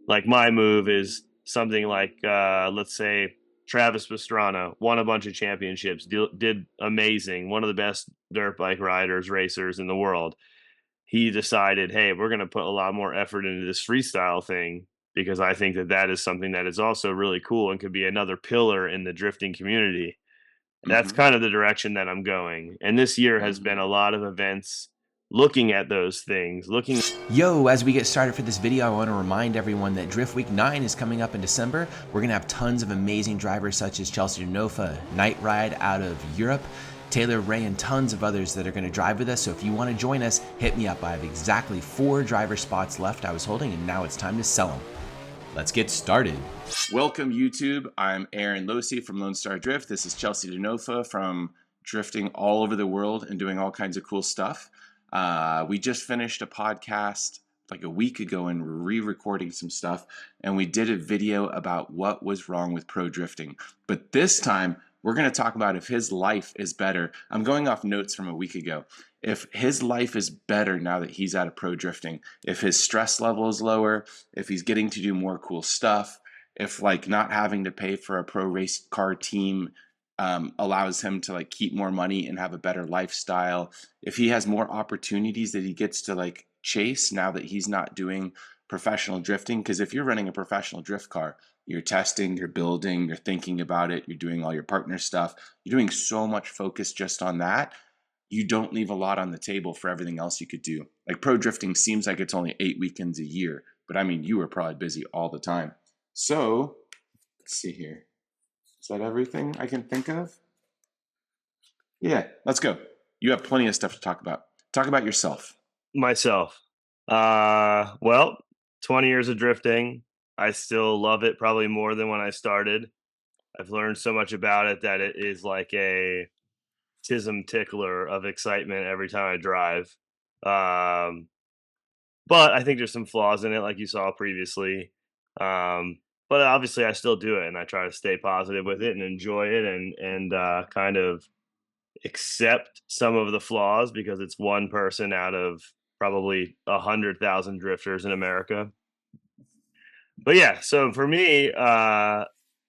Like my move is something like, let's say Travis Pastrana won a bunch of championships, did amazing, one of the best dirt bike riders, racers in the world. He decided, hey, we're going to put a lot more effort into this freestyle thing because I think that that is something that is also really cool and could be another pillar in the drifting community. That's Mhm, kind of the direction that I'm going. And this year has been mhm. a lot of events looking at those things, looking. Yo, as we get started for this video, I want to remind everyone that Drift Week 9 is coming up in December. We're going to have tons of amazing drivers such as Chelsea Denofa, Night Ride out of Europe, Taylor Ray, and tons of others that are going to drive with us. So if you want to join us, hit me up. I have exactly 4 driver spots left I was holding, and now it's time to sell them. Let's get started. Welcome, YouTube. I'm Aaron Losi from Lone Star Drift. This is Chelsea Denofa from drifting all over the world and doing all kinds of cool stuff. We just finished a podcast like a week ago and we're re-recording some stuff, and we did a video about what was wrong with pro drifting. But this time, we're going to talk about if his life is better. I'm going off notes from a week ago. If his life is better now that he's out of pro drifting, if his stress level is lower, if he's getting to do more cool stuff, if like not having to pay for a pro race car team allows him to like keep more money and have a better lifestyle, if he has more opportunities that he gets to like chase now that he's not doing professional drifting. Because if you're running a professional drift car, you're testing, you're building, you're thinking about it, you're doing all your partner stuff, you're doing so much focus just on that, you don't leave a lot on the table for everything else you could do. Like pro drifting seems like it's only 8 weekends a year, but I mean, you were probably busy all the time. So let's see here. Is that everything I can think of? Yeah, let's go. You have plenty of stuff to talk about. Talk about yourself. Myself. Well, 20 years of drifting. I still love it probably more than when I started. I've learned so much about it that it is like a tism tickler of excitement every time I drive. Um, but I think there's some flaws in it, like you saw previously. But obviously, I still do it, and I try to stay positive with it and enjoy it, and kind of accept some of the flaws because it's one person out of probably 100,000 drifters in America. But yeah, so for me,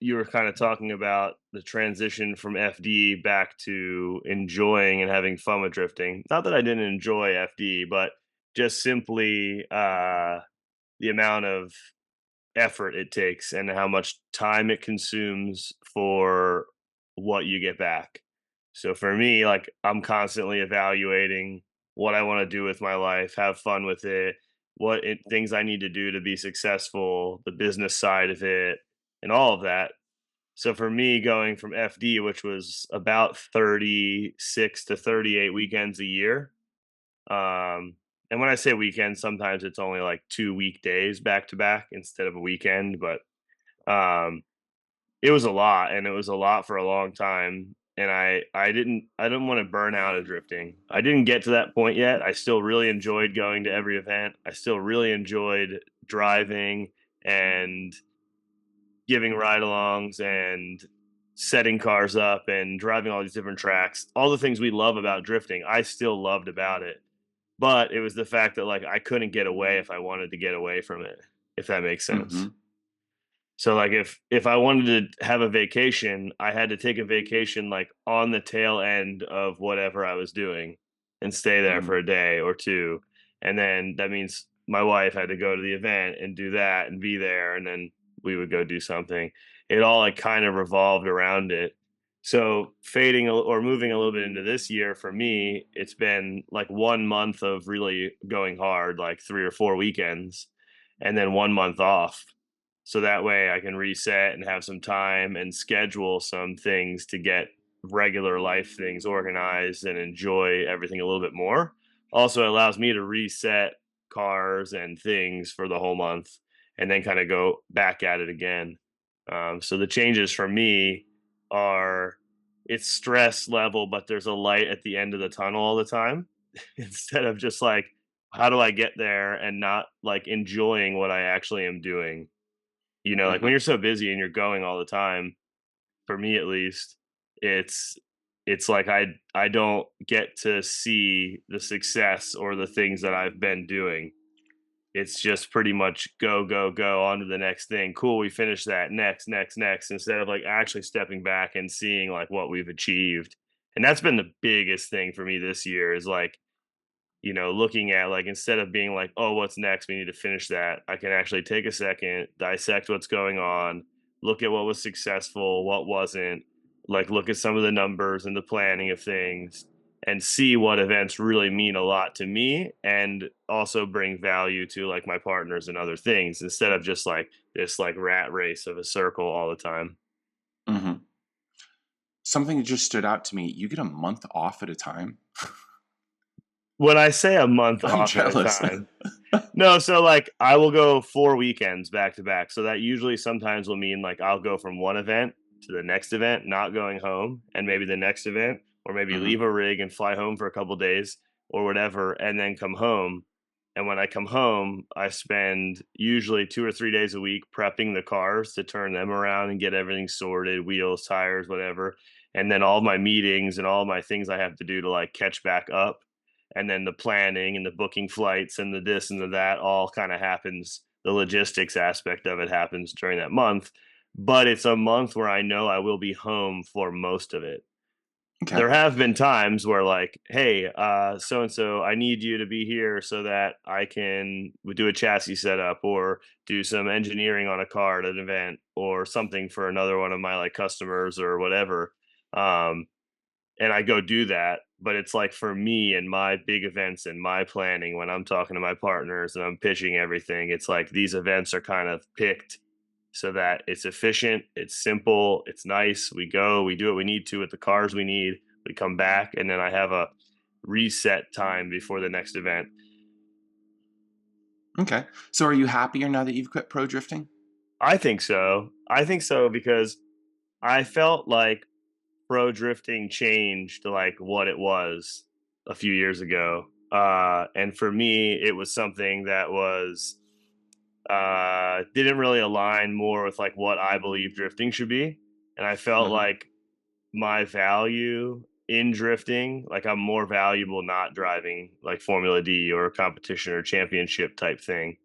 you were kind of talking about the transition from FD back to enjoying and having fun with drifting. Not that I didn't enjoy FD, but just simply the amount of effort it takes and how much time it consumes for what you get back. So for me, like I'm constantly evaluating what I want to do with my life, have fun with it, things I need to do to be successful, the business side of it, and all of that. So for me, going from FD, which was about 36 to 38 weekends a year, and when I say weekend, sometimes it's only like 2 weekdays back to back instead of a weekend, but um, it was a lot, and it was a lot for a long time, and I didn't wanna burn out of drifting. I didn't get to that point yet. I still really enjoyed going to every event. I still really enjoyed driving and giving ride-alongs and setting cars up and driving all these different tracks. All the things we love about drifting, I still loved about it. But it was the fact that, like, I couldn't get away if I wanted to get away from it, if that makes sense. Mm-hmm. So, like, if I wanted to have a vacation, I had to take a vacation, like, on the tail end of whatever I was doing and stay there Mm-hmm. for a day or 2, and then that means my wife had to go to the event and do that and be there, and then we would go do something. It all, like, kind of revolved around it. So, fading or moving a little bit into this year for me, it's been, like, 1 month of really going hard, like, 3 or 4 weekends, and then 1 month off, so that way I can reset and have some time and schedule some things to get regular life things organized and enjoy everything a little bit more. Also, it allows me to reset cars and things for the whole month and then kind of go back at it again. So the changes for me are it's stress level, but there's a light at the end of the tunnel all the time instead of just like, how do I get there and not like enjoying what I actually am doing. Like when Mm-hmm. you're so busy and you're going all the time, for me at least, it's it's like I don't get to see the success or the things that I've been doing it's just pretty much go, go, go on to the next thing. Cool, we finished that. Next, next, next, instead of like actually stepping back and seeing like what we've achieved. And that's been the biggest thing for me this year is like, looking at like instead of being like, oh, what's next? We need to finish that. I can actually take a second, dissect what's going on, look at what was successful, what wasn't, like look at some of the numbers and the planning of things and see what events really mean a lot to me and also bring value to like my partners and other things instead of just like this like rat race of a circle all the time. Hmm. Something that just stood out to me, you get a month off at a time. When I say a month I'm off at a jealous. time, no, so, like, I will go 4 weekends back to back, so that usually sometimes will mean, like, I'll go from one event to the next event, not going home, and maybe the next event, or maybe Hmm. leave a rig and fly home for a couple days or whatever, and then come home, and when I come home, I spend usually 2 or 3 days a week prepping the cars to turn them around and get everything sorted, wheels, tires, whatever, and then all my meetings and all my things I have to do to, like, catch back up and then the planning and the booking flights and the this and the that all kind of happens. The logistics aspect of it happens during that month, but it's a month where I know I will be home for most of it. Okay. There have been times where like, hey, so and so, I need you to be here so that I can do a chassis setup or do some engineering on a car at an event or something for another one of my like customers or whatever. Um, and I go do that. But it's like for me and my big events and my planning when I'm talking to my partners and I'm pitching everything, it's like these events are kind of picked so that it's efficient, it's simple, it's nice. We go, we do what we need to with the cars we need, we come back, and then I have a reset time before the next event. Okay. So are you happier now that you've quit pro drifting? I think so. I think so because I felt like pro drifting changed to like what it was a few years ago. And for me, it was something that was didn't really align more with like what I believe drifting should be. And I felt Hmm. like my value in drifting, like I'm more valuable not driving like Formula D or a competition or championship type thing.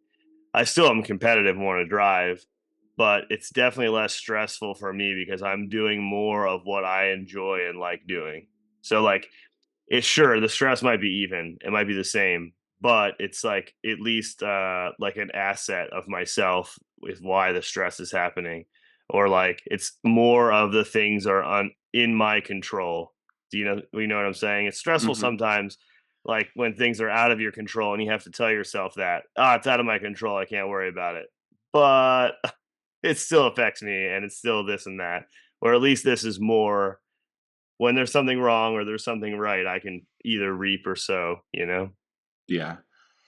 I still am competitive and want to drive, but it's definitely less stressful for me because I'm doing more of what I enjoy and like doing. So like it's sure the stress might be even, it might be the same, but it's like at least like an asset of myself with why the stress is happening. Or like it's more of the things are in my control. Do you know what I'm saying? It's stressful Hmm. sometimes like when things are out of your control and you have to tell yourself that, ah, it's out of my control, I can't worry about it. But it still affects me and it's still this and that. Or at least this is more when there's something wrong or there's something right, I can either reap or sow. Yeah.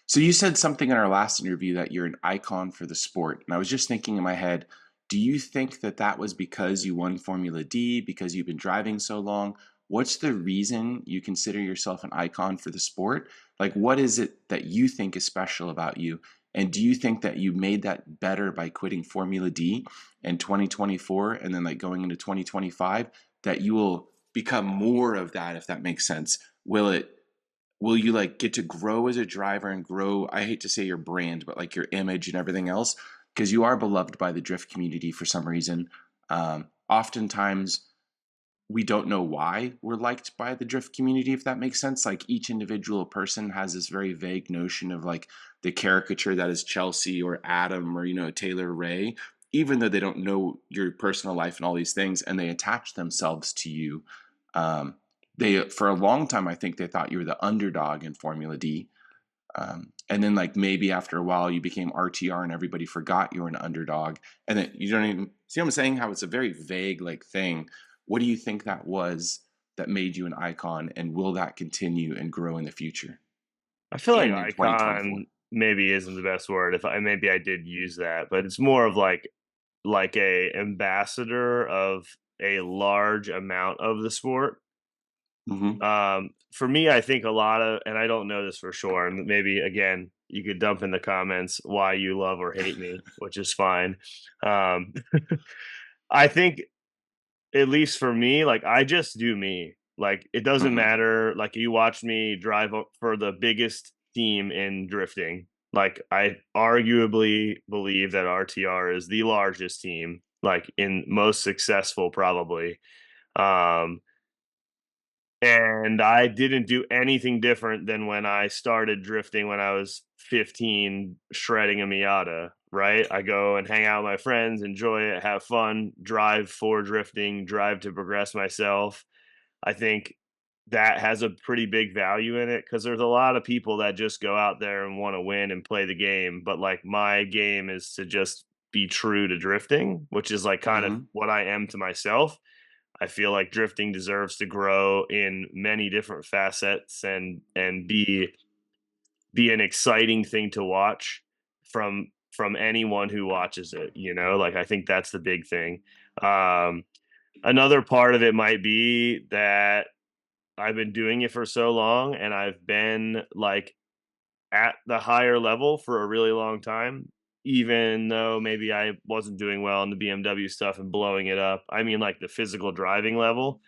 So you said something in our last interview that you're an icon for the sport. And I was just thinking in my head, do you think that that was because you won Formula D, because you've been driving so long? What's the reason you consider yourself an icon for the sport? Like, what is it that you think is special about you? And do you think that you made that better by quitting Formula D in 2024 and then like going into 2025, that you will become more of that, if that makes sense? Will you like get to grow as a driver and grow, I hate to say your brand, but like your image and everything else, because you are beloved by the drift community for some reason. Oftentimes we don't know why we're liked by the drift community, if that makes sense. Like each individual person has this very vague notion of like the caricature that is Chelsea or Adam or Taylor Ray, even though they don't know your personal life and all these things, and they attach themselves to you. um, they for a long time, I think they thought you were the underdog in Formula D. And then like maybe after a while you became RTR and everybody forgot you were an underdog. And then you don't even see what I'm saying, how it's a very vague like thing. What do you think that was that made you an icon, and will that continue and grow in the future I feel like and in 2024? icon maybe isn't the best word. If I maybe I did use that, but it's more of like a ambassador of a large amount of the sport. Hmm. For me, I think a lot of, and I don't know this for sure, and maybe again, you could dump in the comments why you love or hate me, which is fine. Um, I think at least for me, like I just do me. Like it doesn't Hmm. matter. Like you watch me drive for the biggest team in drifting. Like I arguably believe that RTR is the largest team, like in most successful probably. Um, and I didn't do anything different than when I started drifting when I was 15, shredding a Miata, right? I go and hang out with my friends, enjoy it, have fun, drive for drifting, drive to progress myself. I think that has a pretty big value in it because there's a lot of people that just go out there and want to win and play the game. But like my game is to just be true to drifting, which is like kind of Mm-hmm. what I am to myself. I feel like drifting deserves to grow in many different facets and be an exciting thing to watch from anyone who watches it, you know? Like I think that's the big thing. Um Another part of it might be that I've been doing it for so long and I've been like at the higher level for a really long time, even though maybe I wasn't doing well in the BMW stuff and blowing it up. I mean, like the physical driving level.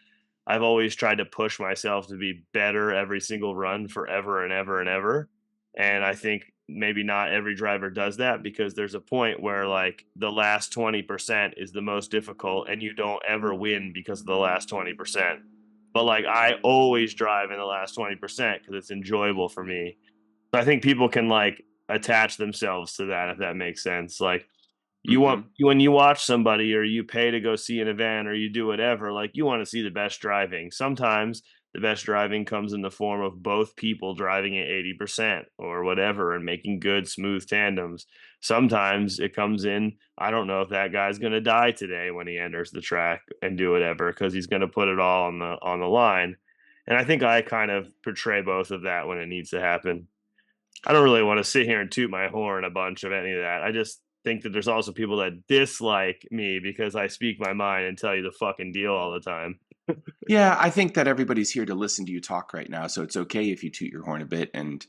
I've always tried to push myself to be better every single run forever and ever and ever. And I think maybe not every driver does that because there's a point where like the last 20% is the most difficult and you don't ever win because of the last 20%. But like I always drive in the last 20% because it's enjoyable for me. So I think people can like attach themselves to that if that makes sense. Like you want Mm-hmm. when you watch somebody or you pay to go see an event or you do whatever, like you want to see the best driving. Sometimes the best driving comes in the form of both people driving at 80% or whatever and making good smooth tandems. Sometimes it comes in, I don't know if that guy's going to die today when he enters the track and do whatever because he's going to put it all on the line. And I think I kind of portray both of that when it needs to happen. I don't really want to sit here and toot my horn a bunch of any of that. I just think that there's also people that dislike me because I speak my mind and tell you the fucking deal all the time. Yeah, I think that everybody's here to listen to you talk right now, so it's okay if you toot your horn a bit and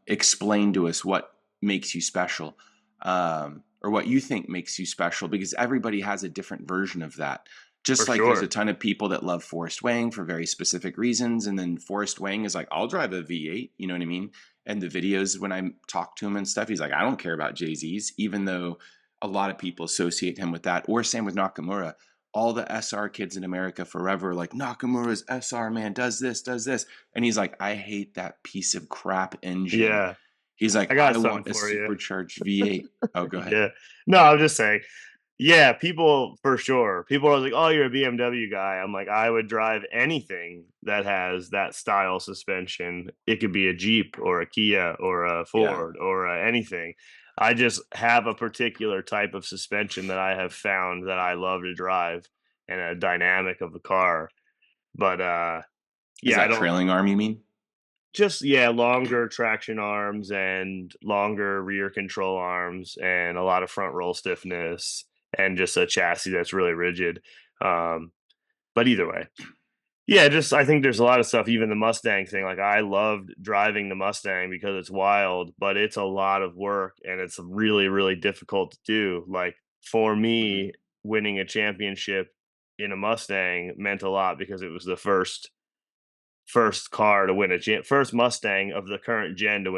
explain to us what makes you special, or what you think makes you special, because everybody has a different version of that. For Just like there's a sure. ton of people that love Forrest Wang for very specific reasons, and then Forrest Wang is like, I'll drive a V8, you know what I mean? And the videos when I talk to him and stuff, he's like, I don't care about Jay-Z's, even though a lot of people associate him with that. Or same with Nakamura. All the SR kids in America forever, like Nakamura's SR man does this, does this. And he's like, I hate that piece of crap engine. Yeah. He's like, I got I something want a for you. supercharged V8. Oh, go ahead. Yeah. No, I'm just saying. Yeah, people for sure. People are like, "Oh, you're a BMW guy." I'm like, I would drive anything that has that style suspension. It could be a Jeep or a Kia or a Yeah. Ford or anything. I just have a particular type of suspension that I have found that I love to drive and a dynamic of the car. But Is yeah, I that don't trailing arm, you mean? just yeah, longer traction arms and longer rear control arms and a lot of front roll stiffness and just a chassis that's really rigid. Um, but either way, yeah, just I think there's a lot of stuff, even the Mustang thing. Like I loved driving the Mustang because it's wild, but it's a lot of work and it's really, really difficult to do. Like for Mm-hmm. me, winning a championship in a Mustang meant a lot because it was the first car to win first Mustang of the current gen to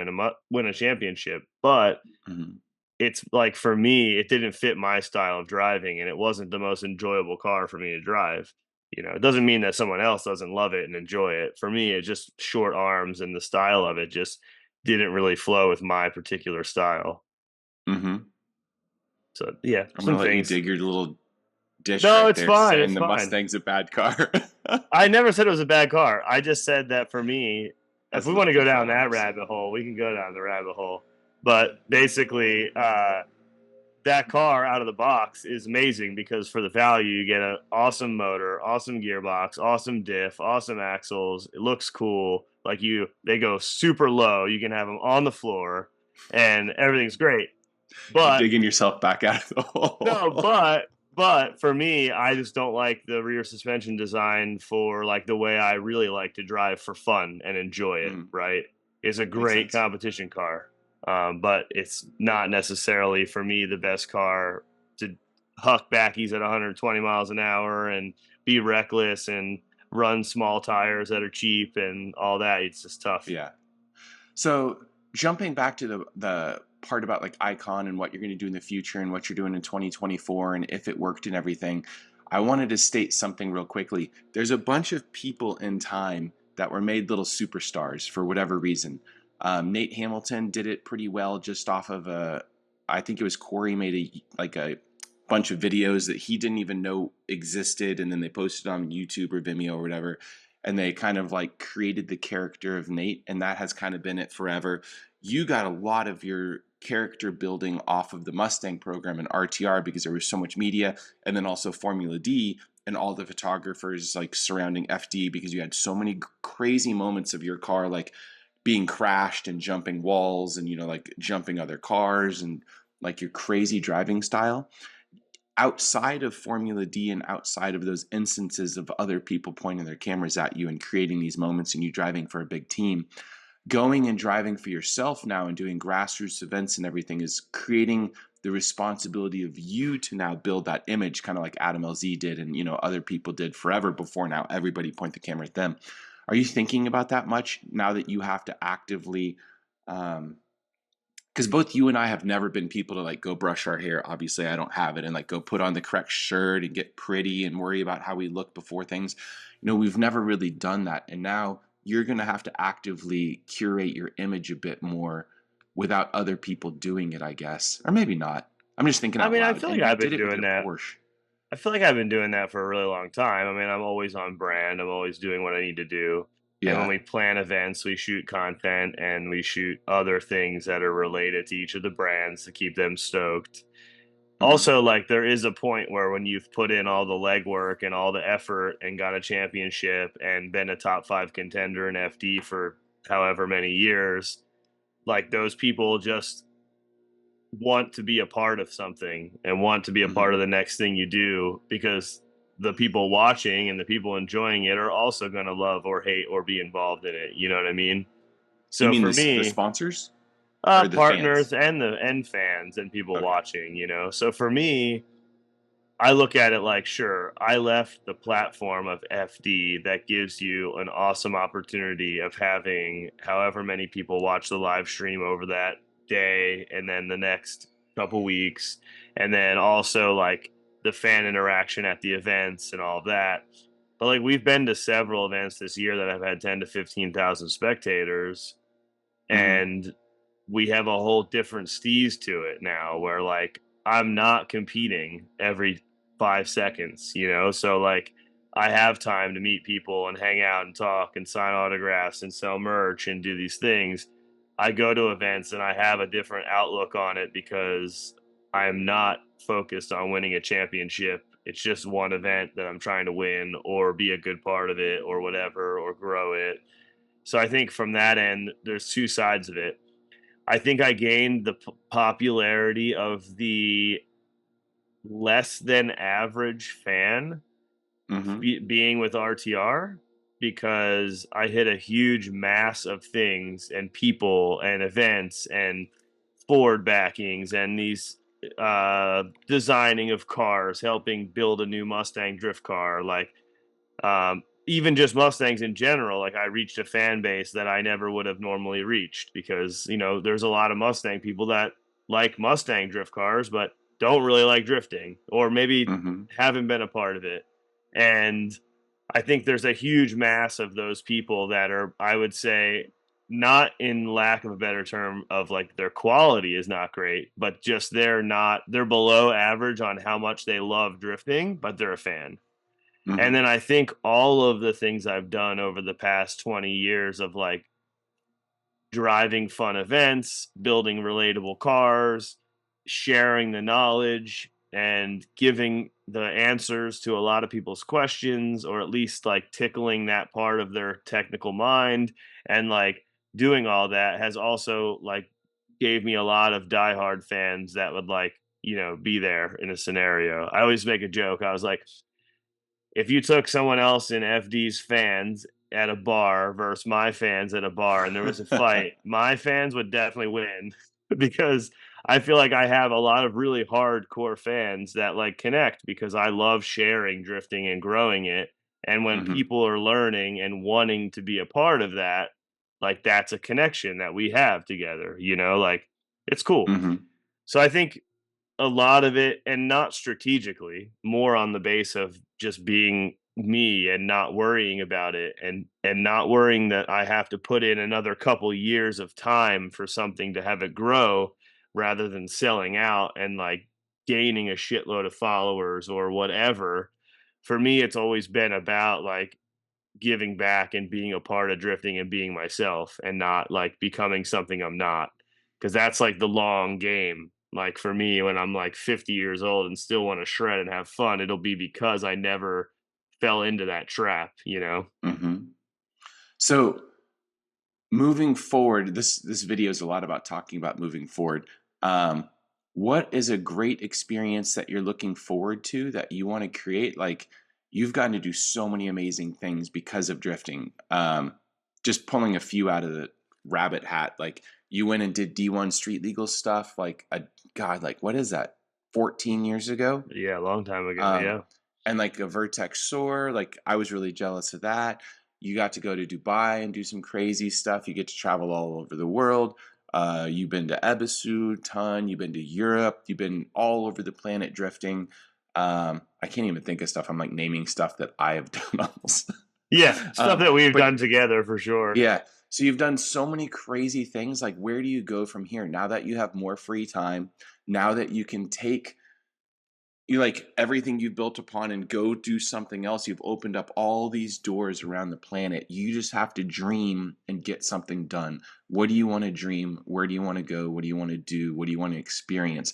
win a championship. But Mm-hmm. it's like for me, it didn't fit my style of driving, and it wasn't the most enjoyable car for me to drive. You know, it doesn't mean that someone else doesn't love it and enjoy it. For me, it's just short arms and the style of it just didn't really flow with my particular style. Mm-hmm. So yeah, I'm some gonna let you things. dig your little dish No, right it's there, fine. saying It's the fine. Mustang's a bad car. I never said it was a bad car. I just said that for me, if As we the want to go FIFA down that arms. rabbit hole, we can go down the rabbit hole. But basically, that car out of the box is amazing because for the value, you get an awesome motor, awesome gearbox, awesome diff, awesome axles. It looks cool. Like they go super low. You can have them on the floor, and everything's great. You're But digging yourself back out of the no, hole. but for me, I just don't like the rear suspension design for like the way I really like to drive for fun and enjoy it, Mm, right? It's a makes great sense. competition car. But it's not necessarily for me the best car to huck backies at 120 miles an hour and be reckless and run small tires that are cheap and all that. It's just tough. Yeah. So jumping back to the part about like Icon and what you're going to do in the future and what you're doing in 2024 and if it worked and everything, I wanted to state something real quickly. There's a bunch of people in time that were made little superstars for whatever reason. Nate Hamilton did it pretty well just off of I think it was Corey made a bunch of videos that he didn't even know existed, and then they posted on YouTube or Vimeo or whatever, and they kind of like created the character of Nate, and that has kind of been it forever. You got a lot of your character building off of the Mustang program and RTR because there was so much media, and then also Formula D and all the photographers like surrounding FD because you had so many crazy moments of your car like being crashed and jumping walls and like jumping other cars and like your crazy driving style. Outside of Formula D and outside of those instances of other people pointing their cameras at you and creating these moments and you driving for a big team, going and driving for yourself now and doing grassroots events and everything is creating the responsibility of you to now build that image, kind of like Adam LZ did and other people did forever before. Now everybody point the camera at them. Are you thinking about that much now that you have to actively because both you and I have never been people to like go brush our hair. Obviously, I don't have it, and like go put on the correct shirt and get pretty and worry about how we look before things. We've never really done that, and now you're going to have to actively curate your image a bit more without other people doing it, I guess, or maybe not. I'm just thinking I out mean, I loud. feel like And you I've did been it with doing your that. Porsche. I feel like I've been doing that for a really long time. I mean, I'm always on brand. I'm always doing what I need to do. And when Yeah. we plan events, we shoot content and we shoot other things that are related to each of the brands to keep them stoked. Mm-hmm. Also, like there is a point where when you've put in all the legwork and all the effort and got a championship and been a top 5 contender in FD for however many years, like those people just want to be a part of something and want to be a Mm-hmm. part of the next thing you do because the people watching and the people enjoying it are also going to love or hate or be involved in it. You know what I mean? You So mean for the me, sponsors or the partners fans? and the end fans and people Okay. watching, so for me, I look at it like, sure, I left the platform of FD that gives you an awesome opportunity of having however many people watch the live stream over that day and then the next couple weeks. And then also like the fan interaction at the events and all of that. But like we've been to several events this year that have had 10 to 15,000 spectators, Mm-hmm. and we have a whole different steez to it now where like I'm not competing every 5 seconds, so like I have time to meet people and hang out and talk and sign autographs and sell merch and do these things. I go to events and I have a different outlook on it because I'm not focused on winning a championship. It's just one event that I'm trying to win or be a good part of it or whatever or grow it. So I think from that end, there's two sides of it. I think I gained the popularity of the less than average fan Mm-hmm. being with RTR because I hit a huge mass of things and people and events and Ford backings and these designing of cars, helping build a new Mustang drift car, like even just Mustangs in general. Like I reached a fan base that I never would have normally reached because there's a lot of Mustang people that like Mustang drift cars but don't really like drifting or maybe Mm-hmm. haven't been a part of it. And I think there's a huge mass of those people that are, I would say, not in lack of a better term of like their quality is not great, but just they're below average on how much they love drifting, but they're a fan. And Mm-hmm. then I think all of the things I've done over the past 20 years of like driving fun events, building relatable cars, sharing the knowledge, and giving the answers to a lot of people's questions, or at least like tickling that part of their technical mind. And like doing all that has also like gave me a lot of diehard fans that would like, be there in a scenario. I always make a joke. I was like, if you took someone else in FD's fans at a bar versus my fans at a bar and there was a fight, my fans would definitely win because I feel like I have a lot of really hardcore fans that like connect because I love sharing drifting and growing it. And when Mm-hmm. people are learning and wanting to be a part of that, like that's a connection that we have together, like it's cool. Mm-hmm. So I think a lot of it, and not strategically, more on the base of just being me and not worrying about it, and not worrying that I have to put in another couple years of time for something to have it grow, rather than selling out and like gaining a shitload of followers or whatever. For me, it's always been about like giving back and being a part of drifting and being myself and not like becoming something I'm not. Cause that's like the long game. Like for me, when I'm like 50 years old and still want to shred and have fun, it'll be because I never fell into that trap, you know? Mm-hmm. So moving forward, this video is a lot about talking about moving forward. Um, what is a great experience that you're looking forward to that you want to create? Like you've gotten to do so many amazing things because of drifting. Just pulling a few out of the rabbit hat, like you went and did D1 street legal stuff. Like God, like what is that? 14 years ago. Yeah, a long time ago. Um, Yeah. and like a Vertex Soar, like I was really jealous of that. You got to go to Dubai and do some crazy stuff. You get to travel all over the world. You've been to Ebisu, ton. You've been to Europe. You've been all over the planet drifting. I can't even think of stuff. I'm like naming stuff that I have done almost. Yeah. Stuff that we've But done together for sure. yeah, so you've done so many crazy things. Like, where do you go from here now that you have more free time? Now that you can take you like everything you built upon and go do something else. You've opened up all these doors around the planet. You just have to dream and get something done. What do you want to dream? Where do you want to go? What do you want to do? What do you want to experience?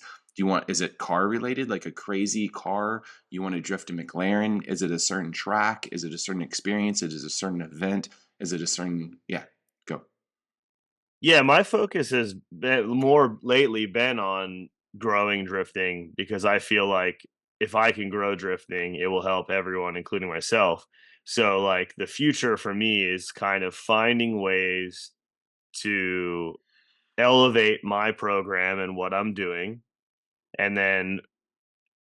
Is it car related, like a crazy car? You want to drift a McLaren? Is it a certain track? Is it a certain experience? Is it a certain event? Is it a certain, yeah, go. Yeah, my focus has been more lately been on growing drifting because I feel like if I can grow drifting, it will help everyone, including myself. So, like, the future for me is kind of finding ways to elevate my program and what I'm doing, and then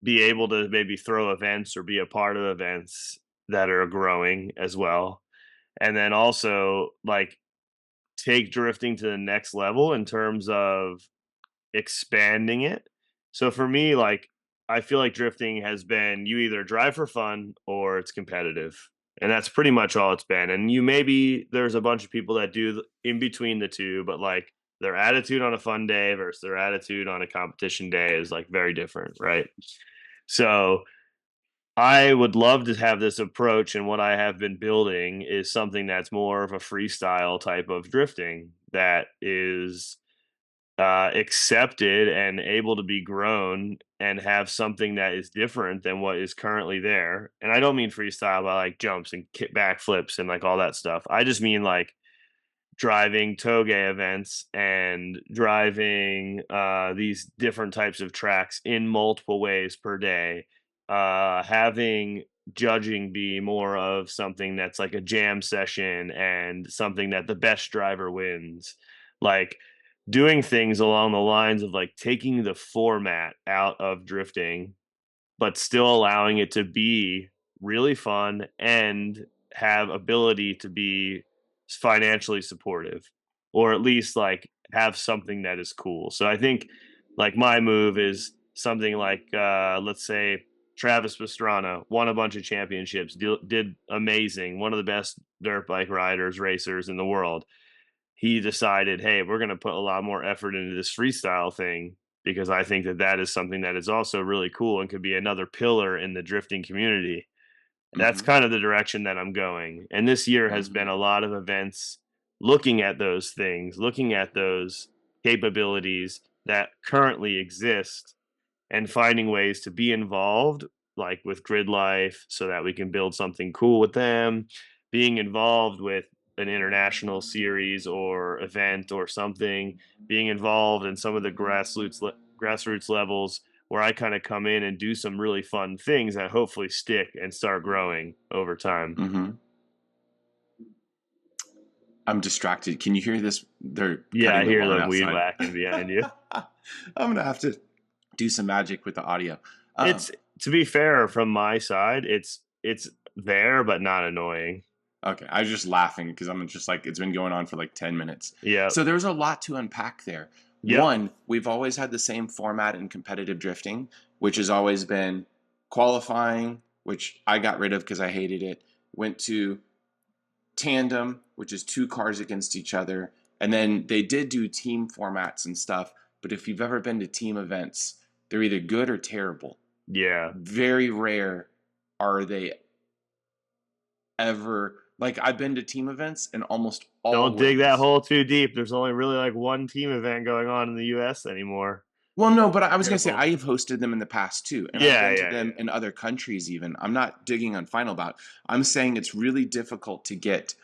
be able to maybe throw events or be a part of events that are growing as well. And then also, like, take drifting to the next level in terms of expanding it. So for me, like, I feel like drifting has been you either drive for fun or it's competitive. And that's pretty much all it's been. And you maybe there's a bunch of people that do in between the two, but like their attitude on a fun day versus their attitude on a competition day is like very different, right? So I would love to have this approach, and what I have been building is something that's more of a freestyle type of drifting that is accepted and able to be grown and have something that is different than what is currently there. And I don't mean freestyle by like jumps and back flips and like all that stuff. I just mean like driving toge events and driving these different types of tracks in multiple ways per day, having judging be more of something that's like a jam session and something that the best driver wins, like doing things along the lines of like taking the format out of drifting but still allowing it to be really fun and have ability to be financially supportive, or at least like have something that is cool. So I think like my move is something like let's say Travis Pastrana won a bunch of championships, did amazing, one of the best dirt bike riders, racers in the world. He decided, hey, we're going to put a lot more effort into this freestyle thing because I think that that is something that is also really cool and could be another pillar in the drifting community. That's Mm-hmm. kind of the direction that I'm going. And this year has Mm-hmm. been a lot of events looking at those things, looking at those capabilities that currently exist and finding ways to be involved, like with Grid Life, so that we can build something cool with them, being involved with an international series or event or something, being involved in some of the grassroots levels where I kind of come in and do some really fun things that hopefully stick and start growing over time. Mm-hmm. I'm distracted. Can you hear this? They're Yeah, cutting I the hear lawn the weed outside. whacking behind you. I'm gonna have to do some magic with the audio. Um, It's, to be fair, from my side, it's there but not annoying. Okay, I was just laughing because I'm just like, it's been going on for like 10 minutes. Yep. So there's a lot to unpack there. Yep. One, we've always had the same format in competitive drifting, which has always been qualifying, which I got rid of because I hated it, went to tandem, which is two cars against each other. And then they did do team formats and stuff. But if you've ever been to team events, they're either good or terrible. Yeah. Very rare are they ever, like, I've been to team events and almost Don't dig that always. hole too deep. There's only really like one team event going on in the US anymore. Well, no, but I was going to say Terrible. I've hosted them in the past too, and I've Yeah, been to yeah, them yeah. in other countries even. I'm not digging on Final Bout. I'm saying it's really difficult to get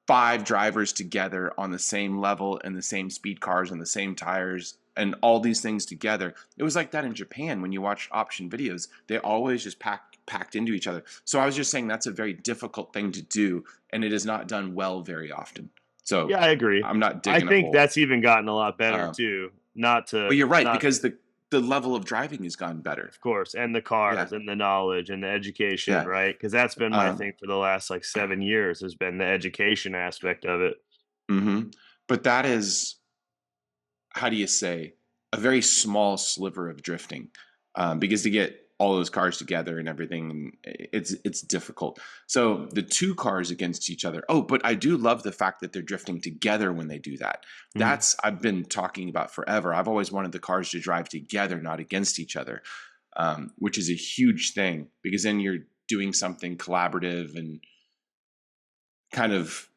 five drivers together on the same level and the same speed cars and the same tires and all these things together. It was like that in Japan when you watch option videos. They always just packed into each other. So I was just saying that's a very difficult thing to do, and it is not done well very often. So Yeah, I agree. I'm not I digging a think hole. that's even gotten a lot better Uh, too. Not to but you're right not because the level of driving has gone better. Of course, and the Yeah, cars and the knowledge and the education, yeah. right? Because that's been my Um, thing for the last like 7 years has been the education aspect of it. hmm But that is, how do you say, a very small sliver of drifting, because to get all those cars together and everything, it's difficult. So the two cars against each other. Oh, but I do love the fact that they're drifting together when they do that. Mhm. That's I've been talking about forever. I've always wanted the cars to drive together, not against each other, which is a huge thing because then you're doing something collaborative and kind of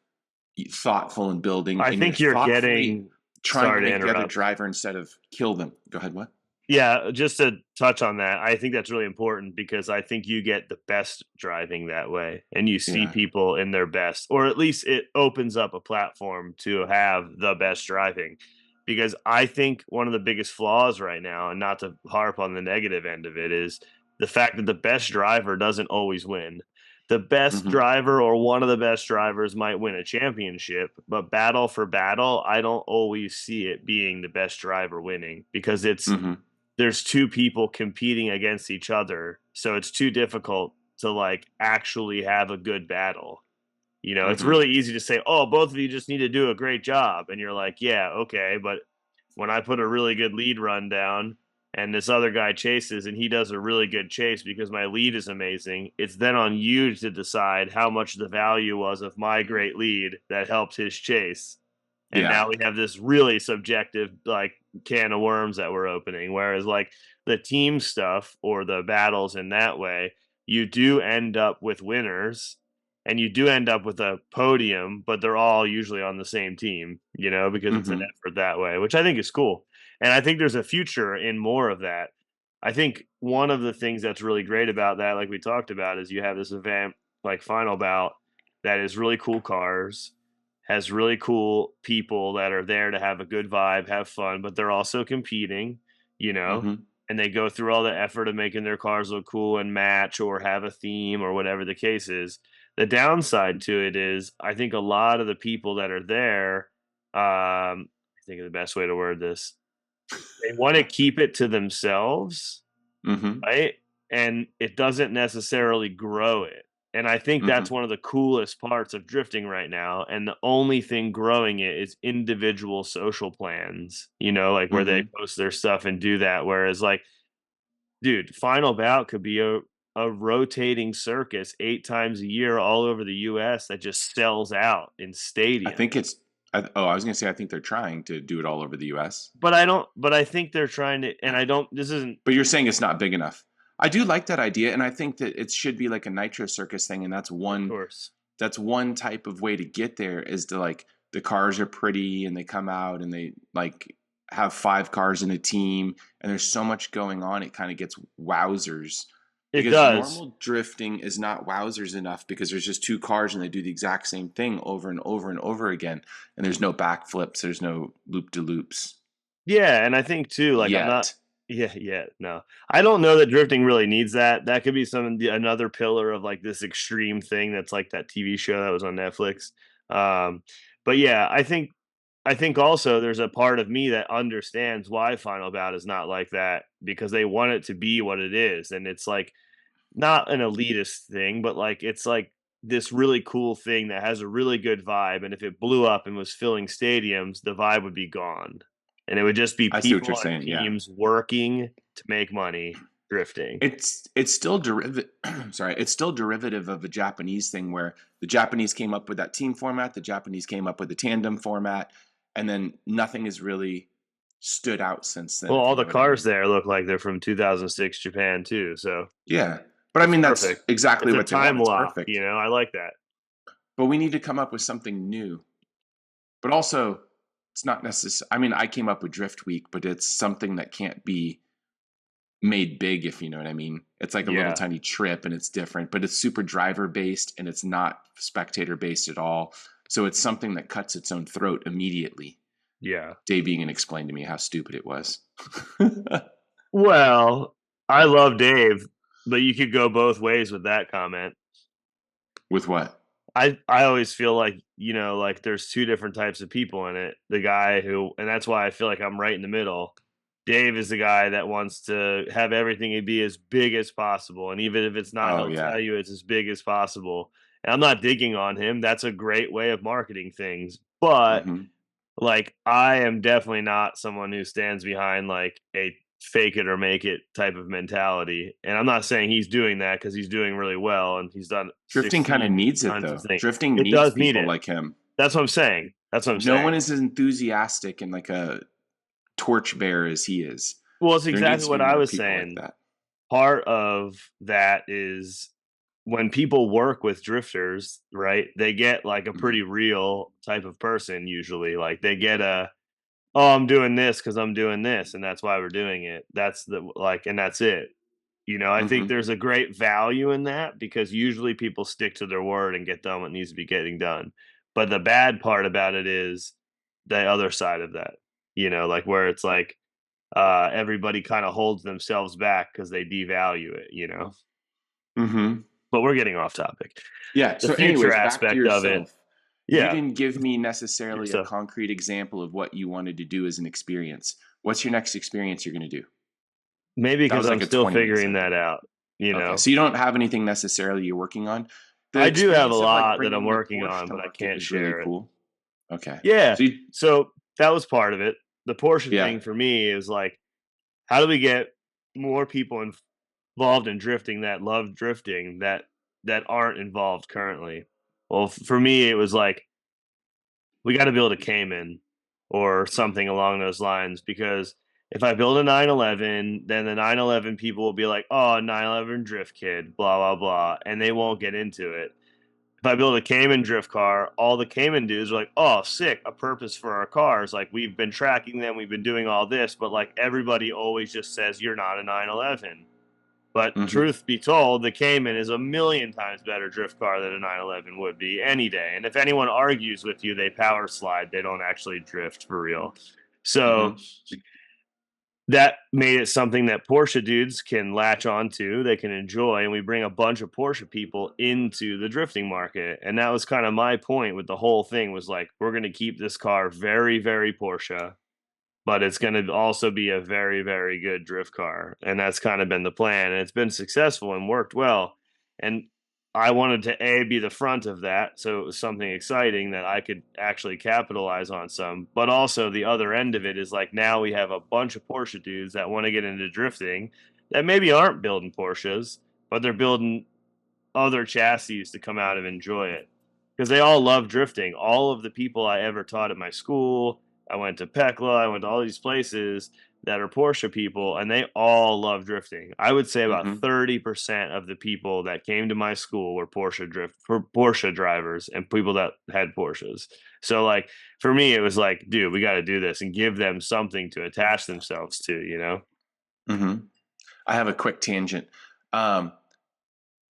thoughtful and building, I and you're think you're thoughtfully getting trying to sorry to make the other interrupt. driver instead of kill them. Go ahead. What? Yeah, just to touch on that, I think that's really important because I think you get the best driving that way and you see Yeah. people in their best, or at least it opens up a platform to have the best driving. Because I think one of the biggest flaws right now, and not to harp on the negative end of it, is the fact that the best driver doesn't always win. The best Mm-hmm. driver or one of the best drivers might win a championship, but battle for battle, I don't always see it being the best driver winning because Mm-hmm. there's two people competing against each other. So it's too difficult to like actually have a good battle. It's Mm-hmm. really easy to say, "Oh, both of you just need to do a great job." And you're like, "Yeah, okay." But when I put a really good lead run down and this other guy chases and he does a really good chase because my lead is amazing, it's then on you to decide how much the value was of my great lead that helped his chase. And Yeah. now we have this really subjective like can of worms that we're opening. Whereas like the team stuff or the battles in that way, you do end up with winners and you do end up with a podium, but they're all usually on the same team, because it's an Mm-hmm. effort that way, which I think is cool. And I think there's a future in more of that. I think one of the things that's really great about that, like we talked about, is you have this event like Final Bout that is really cool cars, has really cool people that are there to have a good vibe, have fun, but they're also competing, you know, Mm-hmm. and they go through all the effort of making their cars look cool and match or have a theme or whatever the case is. The downside to it is I think a lot of the people that are there, I think of the best way to word this, they want to keep it to themselves, Mm-hmm. right? And it doesn't necessarily grow it. And I think Mm-hmm. that's one of the coolest parts of drifting right now. And the only thing growing it is individual social plans, like where they Mm-hmm. post their stuff and do that. Whereas, like, dude, Final Bout could be a rotating circus 8 times a year all over the US that just sells out in I stadiums. think it's. I was gonna say I think they're trying to do it all over the U.S. But I think they're trying to, and I don't, this isn't, But you're saying it's not big enough. I do like that idea, and I think that it should be like a nitro circus thing, and that's of one. course. That's one type of way to get there is to, like, the cars are pretty and they come out and they like have five cars in a team and there's so much going on it kind of gets wowzers, It because does. normal drifting is not wowzers enough because there's just two cars and they do the exact same thing over and over and over again, and there's no backflips, there's no loop de loops Yeah, and I think too, like I'm not yet. yeah, yeah, no. I don't know that drifting really needs that. That could be another pillar of like this extreme thing that's like that TV show that was on Netflix. Um, but yeah, I think also there's a part of me that understands why Final Bout is not like that because they want it to be what it is. And it's like not an elitist thing, but like it's like this really cool thing that has a really good vibe, and if it blew up and was filling stadiums, the vibe would be gone, and it would just be I see what people you're on saying. Yeah. teams working to make money drifting. It's still derivative. Sorry, it's still derivative of a Japanese thing where the Japanese came up with that team format, the Japanese came up with the tandem format, and then nothing has really stood out since then, Well, if all you the know what I cars mean. there look like they're from 2006 Japan too, so Yeah, but I it's mean that's perfect. exactly It's a what they want. time It's lock, perfect. I like that. But we need to come up with something new. But also, it's not necessary. I mean, I came up with Drift Week, but it's something that can't be made big, if you know what I mean. It's like a little Yeah, tiny trip and it's different, but it's super driver based and it's not spectator based at all. So it's something that cuts its own throat immediately. yeah. Dave Egan explained to me how stupid it was. Well, I love Dave, but you could go both ways with that comment. With what? I always feel like, like there's 2 different types of people in it. The guy who and that's why I feel like I'm right in the middle. Dave is the guy that wants to have everything be as big as possible, and even if it's not, Oh, he'll tell yeah. you it's as big as possible. And I'm not digging on him. That's a great way of marketing things. But Hmm. like, I am definitely not someone who stands behind, like, a fake it or make it type of mentality, and I'm not saying he's doing that because he's doing really well and he's done Drifting kind of succeed needs it, tons of though. things. Drifting It needs does need people it. like him. That's what I'm saying. That's what I'm No one saying. is as enthusiastic and like a torchbearer as he is. Well, it's There exactly needs to be what I more was people like saying. that. Part of that is when people work with drifters, right, they get, like, a Hmm. pretty real type of person usually, like, they get a oh, I'm doing this because I'm doing this, and that's why we're doing it. That's and that's it. I think Hmm. there's a great value in that because usually people stick to their word and get done what needs to be getting done. But the bad part about it is the other side of that, like where it's like everybody kind of holds themselves back because they devalue it. Hmm. But we're getting off topic. Yeah. The So, future anyways, back to aspect of it, yourself. You yeah. didn't give me necessarily a So concrete example of what you wanted to do as an experience. What's your next experience you're going to do? maybe That because was I'm like a still 20-minute figuring segment. that out, you Okay. know. So, you don't have anything necessarily you're working on. The I do have a experience of like lot that I'm bringing the working Porsche on, to but I market can't is really share it. cool. Okay. Yeah. So, you, So that was part of it. The Porsche yeah. thing for me is like, how do we get more people involved in drifting that love drifting that aren't involved currently? Well, for me, it was like we got to build a Cayman or something along those lines because if I build a 911, then the 911 people will be like, "Oh, 911 drift kid, blah blah blah," and they won't get into it. If I build a Cayman drift car, all the Cayman dudes are like, "Oh, sick! A purpose for our cars. Like we've been tracking them, we've been doing all this, but like everybody always just says you're not a 911." But Hmm. truth be told, the Cayman is a million times better drift car than a 911 would be any day. And if anyone argues with you, they power slide. They don't actually drift for real. So Hmm. that made it something that Porsche dudes can latch onto, they can enjoy, and we bring a bunch of Porsche people into the drifting market. And that was kind of my point with the whole thing was like, we're going to keep this car very, very Porsche, but it's going to also be a very, very good drift car. And that's kind of been the plan. And it's been successful and worked well. And I wanted to be the front of that. So it was something exciting that I could actually capitalize on some. But also the other end of it is like now we have a bunch of Porsche dudes that want to get into drifting that maybe aren't building Porsches, but they're building other chassis to come out and enjoy it because they all love drifting. All of the people I ever taught at my school, I went to Pekla, I went to all these places that are Porsche people, and they all love drifting. I would say about Hmm. 30% of the people that came to my school were Porsche drivers and people that had Porsches. So like for me, it was like, dude, we got to do this and give them something to attach themselves to. Hmm. I have a quick tangent. Um,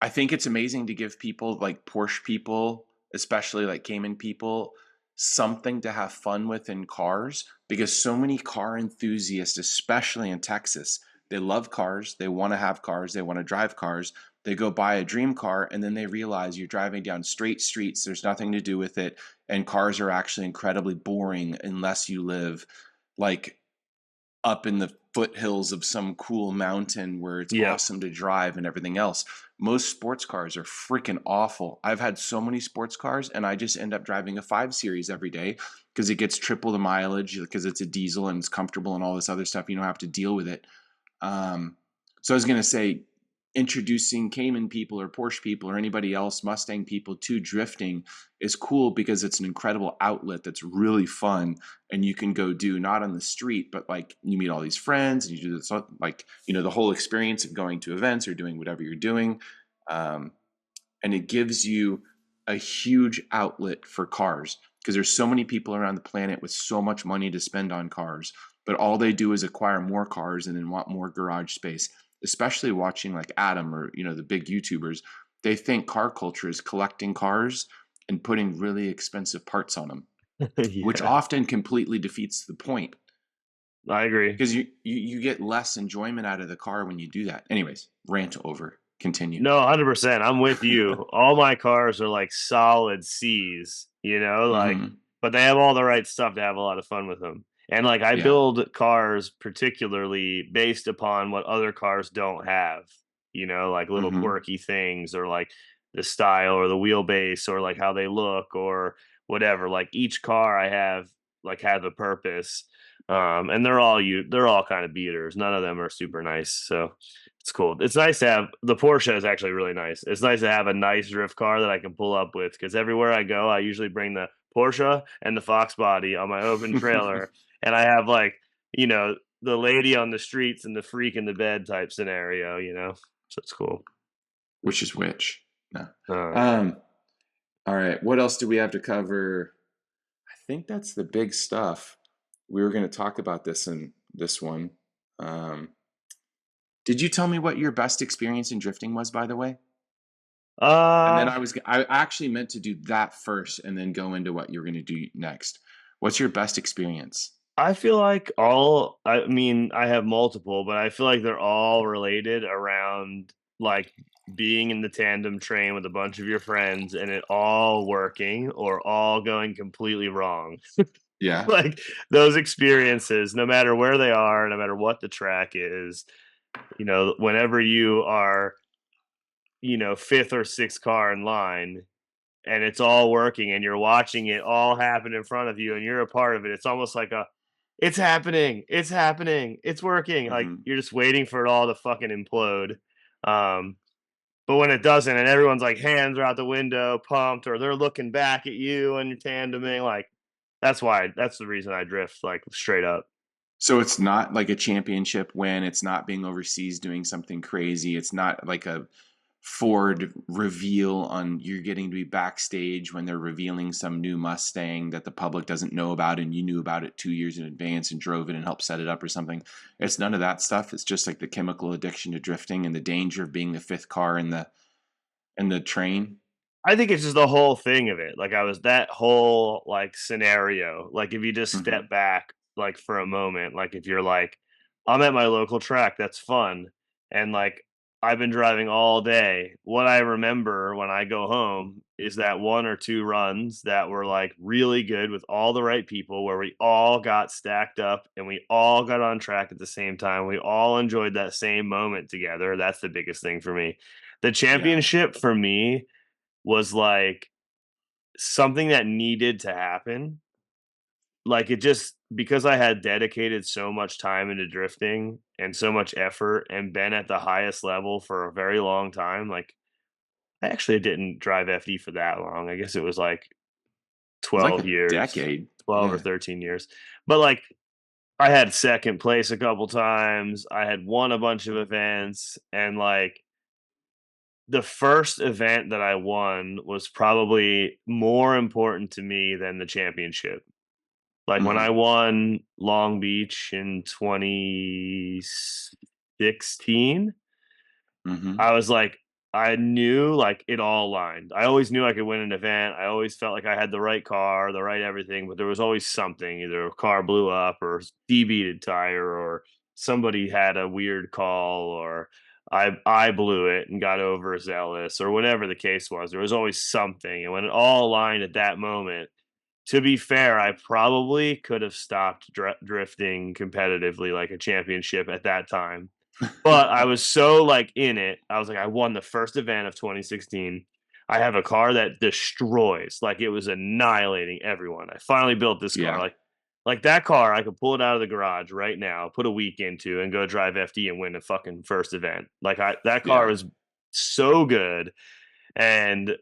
I think it's amazing to give people like Porsche people, especially like Cayman people, something to have fun with in cars because so many car enthusiasts, especially in Texas, they love cars, they want to have cars, they want to drive cars. They go buy a dream car and then they realize you're driving down straight streets, there's nothing to do with it, and cars are actually incredibly boring unless you live like up in the foothills of some cool mountain where it's Yep. awesome to drive and everything else. Most sports cars are freaking awful. I've had so many sports cars, and I just end up driving a 5 Series every day because it gets triple the mileage because it's a diesel and it's comfortable and all this other stuff. You don't have to deal with it. So I was going to say, introducing Cayman people or Porsche people or anybody else, Mustang people, to drifting is cool because it's an incredible outlet that's really fun, and you can go do not on the street, but like you meet all these friends and you do this, like, you know, the whole experience of going to events or doing whatever you're doing. And it gives you a huge outlet for cars because there's so many people around the planet with so much money to spend on cars, but all they do is acquire more cars and then want more garage space. Especially watching like Adam or, you know, the big YouTubers, they think car culture is collecting cars and putting really expensive parts on them, which Yeah, often completely defeats the point I agree. because you get less enjoyment out of the car when you do that. Anyways, rant over. Continue. No, 100%. I'm with you. All my cars are like solid C's, you know, like, Hmm. but they have all the right stuff to have a lot of fun with them. And like, I Yeah. build cars particularly based upon what other cars don't have, you know, like little Hmm. quirky things or like the style or the wheelbase or like how they look or whatever. Like each car I have a purpose. And they're all kind of beaters. None of them are super nice. So it's cool. It's nice to have the Porsche is actually really nice. It's nice to have a nice drift car that I can pull up with because everywhere I go, I usually bring the Porsche and the Fox body on my open trailer, and I have like you know the lady on the streets and the freak in the bed type scenario, you know. So it's cool. Which is which? No. Yeah. Um, all right. What else do we have to cover? I think that's the big stuff. We were going to talk about this in this one. Um, did you tell me what your best experience in drifting was, by the way? And then Uh, I actually meant to do that first and then go into what you're going to do next. What's your best experience? I feel like all I mean, I have multiple, but I feel like they're all related around like being in the tandem train with a bunch of your friends and it all working or all going completely wrong. Yeah. Like those experiences, no matter where they are, no matter what the track is, you know, whenever you are, you know, fifth or sixth car in line and it's all working and you're watching it all happen in front of you and you're a part of it, it's almost like a it's happening, it's working. Like Hmm. you're just waiting for it all to fucking implode. Um, but when it doesn't, and everyone's like hands are out the window, pumped, or they're looking back at you and you're tandeming, like that's the reason I drift, like straight up. So it's not like a championship win. It's not being overseas doing something crazy. It's not like a Ford reveal on you're getting to be backstage when they're revealing some new Mustang that the public doesn't know about and you knew about it 2 years in advance and drove it and helped set it up or something. It's none of that stuff. It's just like the chemical addiction to drifting and the danger of being the fifth car in the train. I think it's just the whole thing of it. Like I was that whole like scenario. Like if you just Hmm. step back like for a moment, like if you're like, I'm at my local track, that's fun. And like I've been driving all day. What I remember when I go home is that one or two runs that were like really good with all the right people where we all got stacked up and we all got on track at the same time. We all enjoyed that same moment together. That's the biggest thing for me. The Yeah. championship for me was like something that needed to happen. Like it just because I had dedicated so much time into drifting and so much effort and been at the highest level for a very long time. Like I actually didn't drive FD for that long. I guess it was like It's like 12 a years, decade. 12 or Yeah. 13 years. But like I had second place a couple times. I had won a bunch of events and like the first event that I won was probably more important to me than the championship. Like when I Hmm. won Long Beach in 2016, Hmm. I was like, I knew like it all aligned. I always knew I could win an event. I always felt like I had the right car, the right everything, but there was always something. Either a car blew up or debeated tire or somebody had a weird call or I blew it and got overzealous or whatever the case was. There was always something. And when it all aligned at that moment, to be fair, I probably could have stopped drifting competitively, like a championship at that time. But I was so like in it. I was like, I won the first event of 2016. I have a car that destroys, like it was annihilating everyone. I finally built this car. Yeah. Like that car, I could pull it out of the garage right now, put a week into, and go drive FD and win the fucking first event. That car Yeah. was so good, and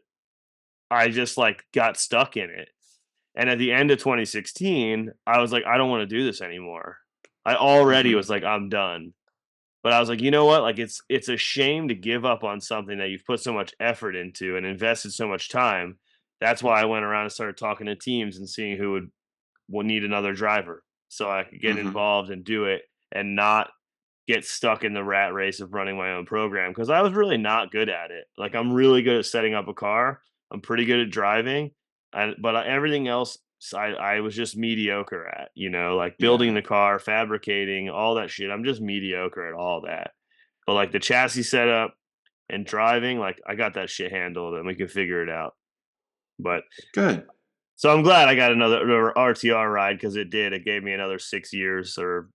I just like got stuck in it. And at the end of 2016, I was like, I don't want to do this anymore. I already Hmm. was like, I'm done. But I was like, you know what? Like it's a shame to give up on something that you've put so much effort into and invested so much time. That's why I went around and started talking to teams and seeing who would need another driver so I could get Hmm. involved and do it and not get stuck in the rat race of running my own program because I was really not good at it. Like I'm really good at setting up a car. I'm pretty good at driving, but everything else I was just mediocre at. Like building Yeah. the car, fabricating, all that shit. I'm just mediocre at all that. But like the chassis setup and driving, like I got that shit handled, and we can figure it out. But Good. so I'm glad I got another RTR ride because it did. It gave me another 6 years or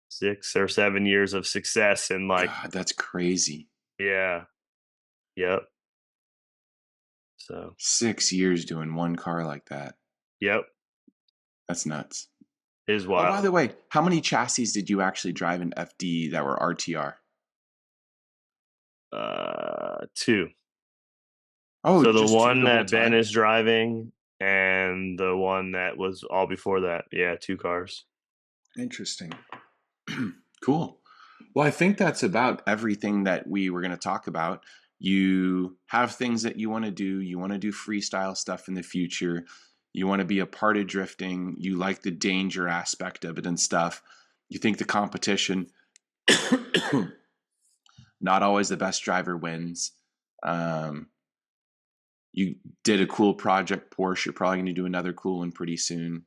6 or 7 years of success and like, God, that's crazy. yeah, yep. So, 6 years doing one car like that. yep, That's nuts. is Oh, by wild. the way, how many chassis did you actually drive in FD that were RTR? Two. Oh, So the just two one the whole that Ben time? is driving and the one that was all before that. Yeah, two cars. Interesting. Cool. Well, I think that's about everything that we were going to talk about. You have things that you want to do. You want to do freestyle stuff in the future. You want to be a part of drifting. You like the danger aspect of it and stuff. You think the competition, not always the best driver wins. Um, you did a cool project, Porsche. You're probably going to do another cool one pretty soon.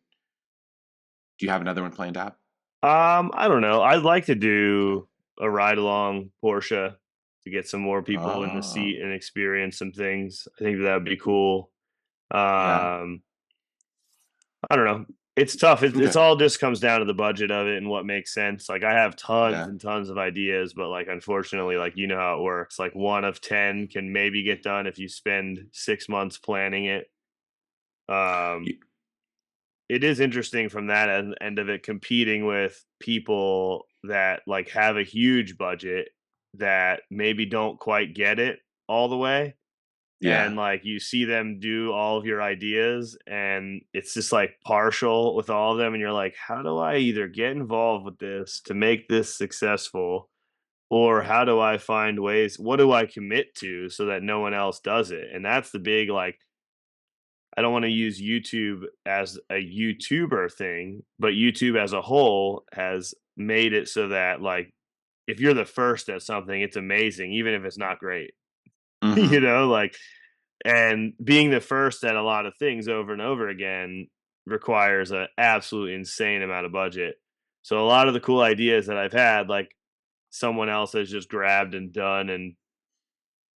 Do you have another one planned out? I don't know. I'd like to do a ride along Porsche to get some more people in the Oh, seat and experience some things. I think that would be cool. yeah. Um, I don't know. It's tough. It's Okay. all just comes down to the budget of it and what makes sense. Like I have tons Yeah. and tons of ideas, but like unfortunately, like you know how it works. Like one of 10 can maybe get done if you spend 6 months planning it. Um, You- it is interesting from that end of it, competing with people that like have a huge budget that maybe don't quite get it all the way, Yeah. and like you see them do all of your ideas and it's just like partial with all of them, and you're like, how do I either get involved with this to make this successful, or how do I find ways, what do I commit to so that no one else does it? And that's the big like, I don't want to use YouTube as a YouTuber thing, but YouTube as a whole has made it so that like if you're the first at something, it's amazing even if it's not great. Hmm. Like, and being the first at a lot of things over and over again requires an absolutely insane amount of budget. So a lot of the cool ideas that I've had, like someone else has just grabbed and done, and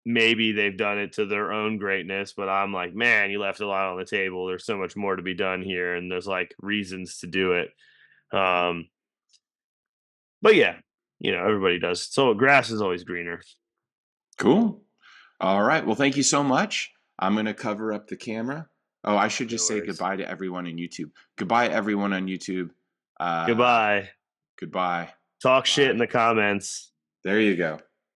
maybe they've done it to their own greatness, but I'm like, man, you left a lot on the table. There's so much more to be done here, and there's like reasons to do it. Um, but yeah, everybody does. So grass is always greener. Cool. All right. Well, thank you so much. I'm going to cover up the camera. Oh, I should No just say worries. goodbye to everyone on YouTube. Goodbye, everyone on YouTube. Uh, Goodbye. Goodbye. Talk shit in Bye. the comments. There you go.